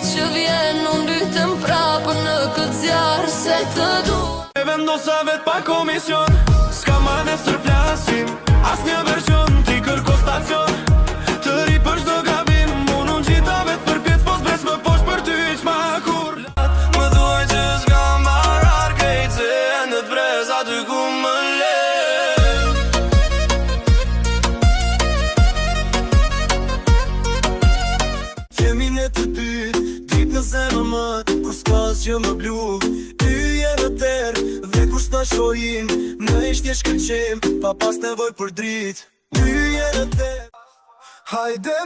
që vjen unë lytëm prapë në këtë zjarë se të du. E vendosa vet pa komision, s'ka ma nesër flasim, as një version t'i kërko stacion. Të ri për shdo gabim, unë gjita vet për pjet, pos bes më posh për ty që ma kur lat. Më duaj që s'ka marar krejt, se e në t'brez aty ku më le. Jemi ne të dy, dit në zemë më, kur s'kas që më blu. Yje në terë, dhe kur s'na shojim, në ishtje shkëlqim, pa pas nevoj për drit. Yje në terë, hajde